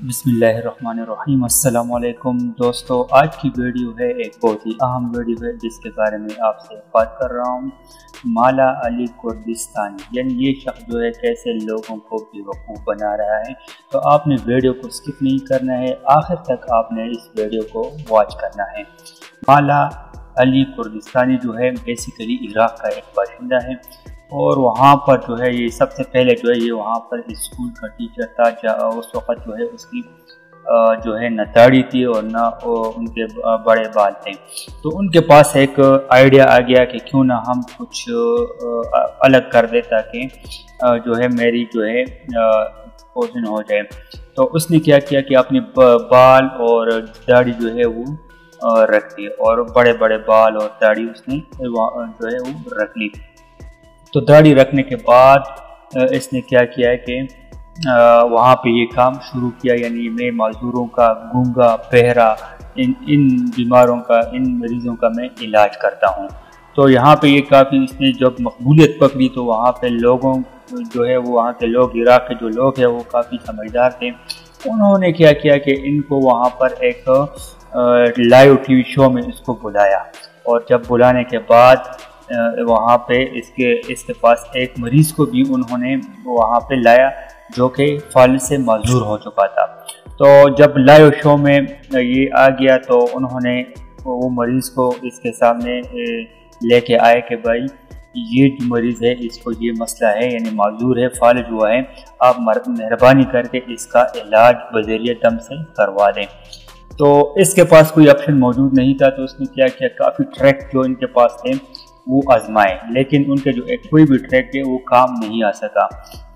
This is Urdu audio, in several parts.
بسم اللہ الرحمن الرحیم۔ السلام علیکم دوستو، آج کی ویڈیو ہے ایک بہت ہی اہم ویڈیو ہے جس کے بارے میں آپ سے بات کر رہا ہوں۔ مالا علی کردستانی، یعنی یہ شخص جو ہے کیسے لوگوں کو بیوقوف بنا رہا ہے۔ تو آپ نے ویڈیو کو سکپ نہیں کرنا ہے، آخر تک آپ نے اس ویڈیو کو واچ کرنا ہے۔ مالا علی کردستانی جو ہے بیسیکلی عراق کا ایک باشندہ ہے، اور وہاں پر جو ہے یہ سب سے پہلے جو ہے یہ وہاں پر اسکول کا ٹیچر تھا۔ اس وقت جو ہے اس کی جو ہے نہ داڑھی تھی اور نہ ان کے بڑے بال تھے۔ تو ان کے پاس ایک آئیڈیا آ گیا کہ کیوں نہ ہم کچھ الگ کر دے تاکہ جو ہے میری جو ہے پوزن ہو جائے۔ تو اس نے کیا کیا کہ اپنے بال اور داڑھی جو ہے وہ رکھ دی، اور بڑے بڑے بال اور داڑھی اس نے جو ہے وہ رکھ لی۔ تو داڑھی رکھنے کے بعد اس نے کیا کیا ہے کہ وہاں پہ یہ کام شروع کیا، یعنی میں معذوروں کا، گونگا، بہرا، ان بیماروں کا، ان مریضوں کا میں علاج کرتا ہوں۔ تو یہاں پہ یہ کافی اس نے جب مقبولیت پکڑی تو وہاں پہ لوگوں جو ہے وہ وہاں کے لوگ، عراق کے جو لوگ ہیں وہ کافی سمجھدار تھے۔ انہوں نے کیا کیا کہ ان کو وہاں پر ایک لائیو ٹی وی شو میں اس کو بلایا، اور جب بلانے کے بعد وہاں پہ اس کے پاس ایک مریض کو بھی انہوں نے وہاں پہ لایا جو کہ فالج سے معذور ہو چکا تھا۔ تو جب لائیو شو میں یہ آ گیا تو انہوں نے وہ مریض کو اس کے سامنے لے کے آئے کہ بھائی یہ جو مریض ہے اس کو یہ مسئلہ ہے، یعنی معذور ہے، فالج ہوا ہے، آپ مہربانی کر کے اس کا علاج بذریعہ دم سے کروا دیں۔ تو اس کے پاس کوئی آپشن موجود نہیں تھا، تو اس نے کیا کیا کافی ٹریک جو ان کے پاس تھے وہ آزمائے، لیکن ان کے جو کوئی بھی ٹریک ہے وہ کام نہیں آ سکا۔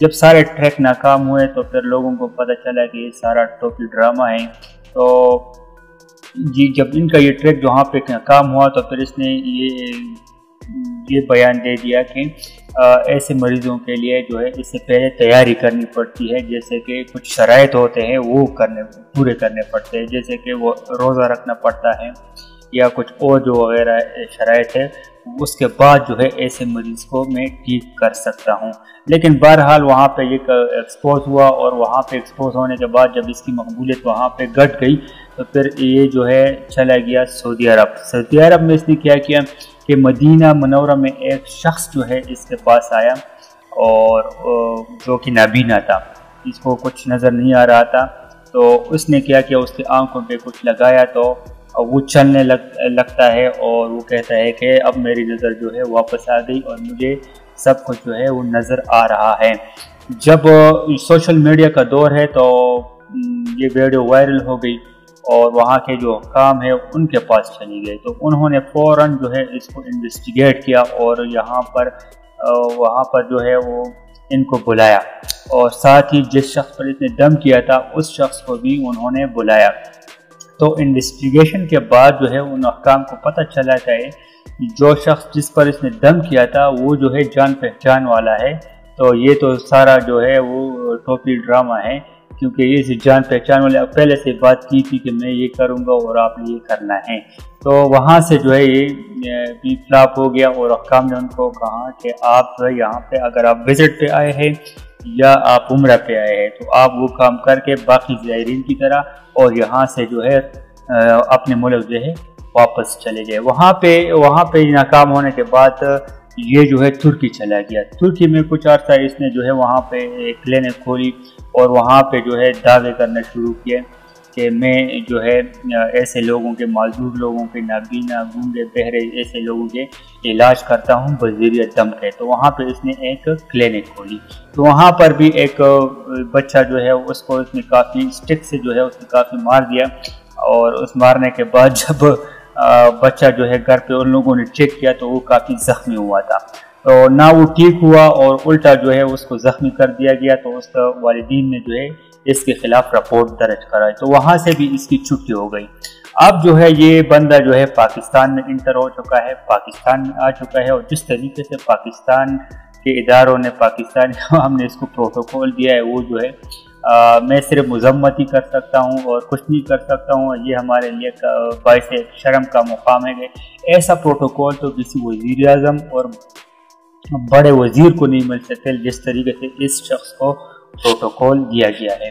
جب سارے ٹریک ناکام ہوئے تو پھر لوگوں کو پتہ چلا کہ یہ سارا ٹوپی ڈرامہ ہے۔ تو جب ان کا یہ ٹریک جہاں پہ ناکام ہوا تو پھر اس نے یہ بیان دے دیا کہ ایسے مریضوں کے لیے جو ہے اس سے پہلے تیاری کرنی پڑتی ہے، جیسے کہ کچھ شرائط ہوتے ہیں وہ پورے کرنے پڑتے ہیں، جیسے کہ وہ روزہ رکھنا پڑتا ہے یا کچھ اور جو وغیرہ شرائط ہے، اس کے بعد جو ہے ایسے مریض کو میں ٹھیک کر سکتا ہوں۔ لیکن بہرحال وہاں پہ یہ ایکسپوز ہوا، اور وہاں پہ ایکسپوز ہونے کے بعد جب اس کی مقبولیت وہاں پہ گھٹ گئی تو پھر یہ جو ہے چلا گیا سعودی عرب۔ سعودی عرب میں اس نے کیا کیا کہ مدینہ منورہ میں ایک شخص جو ہے اس کے پاس آیا، اور جو کہ نابینا تھا، اس کو کچھ نظر نہیں آ رہا تھا۔ تو اس نے کیا کیا، اس کی آنکھوں پہ کچھ لگایا تو وہ چلنے لگتا ہے، اور وہ کہتا ہے کہ اب میری نظر جو ہے واپس آ گئی اور مجھے سب کچھ جو ہے وہ نظر آ رہا ہے۔ جب سوشل میڈیا کا دور ہے تو یہ ویڈیو وائرل ہو گئی، اور وہاں کے جو حکام ہیں ان کے پاس چلی گئی، تو انہوں نے فوراً جو ہے اس کو انویسٹیگیٹ کیا، اور وہاں پر جو ہے وہ ان کو بلایا، اور ساتھ ہی جس شخص پر اس نے دم کیا تھا اس شخص کو بھی انہوں نے بلایا۔ تو انویسٹیگیشن کے بعد جو ہے ان حکام کو پتہ چلا کہ جو شخص جس پر اس نے دم کیا تھا وہ جو ہے جان پہچان والا ہے، تو یہ تو سارا جو ہے وہ ٹوپی ڈرامہ ہے، کیونکہ یہ جان پہچان والے پہلے سے بات کی تھی کہ میں یہ کروں گا اور آپ نے یہ کرنا ہے۔ تو وہاں سے جو ہے یہ بھی فلاپ ہو گیا، اور حکام نے ان کو کہا کہ آپ جو ہے یہاں پہ اگر آپ وزٹ پہ آئے ہیں یا آپ عمرہ پہ آئے ہیں تو آپ وہ کام کر کے باقی زائرین کی طرح اور یہاں سے جو ہے اپنے ملک جو ہے واپس چلے جائے۔ وہاں پہ ناکام ہونے کے بعد یہ جو ہے ترکی چلا گیا۔ ترکی میں کچھ عرصہ اس نے جو ہے وہاں پہ ایک کلینک کھولی، اور وہاں پہ جو ہے دعوے کرنا شروع کیے کہ میں جو ہے ایسے لوگوں کے، معذور لوگوں کے، نابینا، گونگے، بہرے ایسے لوگوں کے علاج کرتا ہوں بذریعہ دم کے۔ تو وہاں پہ اس نے ایک کلینک کھولی، تو وہاں پر بھی ایک بچہ جو ہے اس کو اس نے کافی اسٹک سے جو ہے اس نے کافی مار دیا، اور اس مارنے کے بعد جب بچہ جو ہے گھر پہ ان لوگوں نے چیک کیا تو وہ کافی زخمی ہوا تھا، تو نہ وہ ٹھیک ہوا اور الٹا جو ہے اس کو زخمی کر دیا گیا۔ تو اس کا والدین نے جو ہے اس کے خلاف رپورٹ درج کرائی، تو وہاں سے بھی اس کی چھٹی ہو گئی۔ اب جو ہے یہ بندہ جو ہے پاکستان میں انٹر ہو چکا ہے، پاکستان میں آ چکا ہے، اور جس طریقے سے پاکستان کے اداروں نے، پاکستانی عوام نے اس کو پروٹوکول دیا ہے، وہ جو ہے میں صرف مذمت ہی کر سکتا ہوں اور کچھ نہیں کر سکتا ہوں، اور یہ ہمارے لیے باعث شرم کا مقام ہے کہ ایسا پروٹوکول تو کسی وزیر اعظم اور بڑے وزیر کو نہیں مل سکتے جس طریقے سے اس شخص کو پروٹوکول دیا گیا ہے۔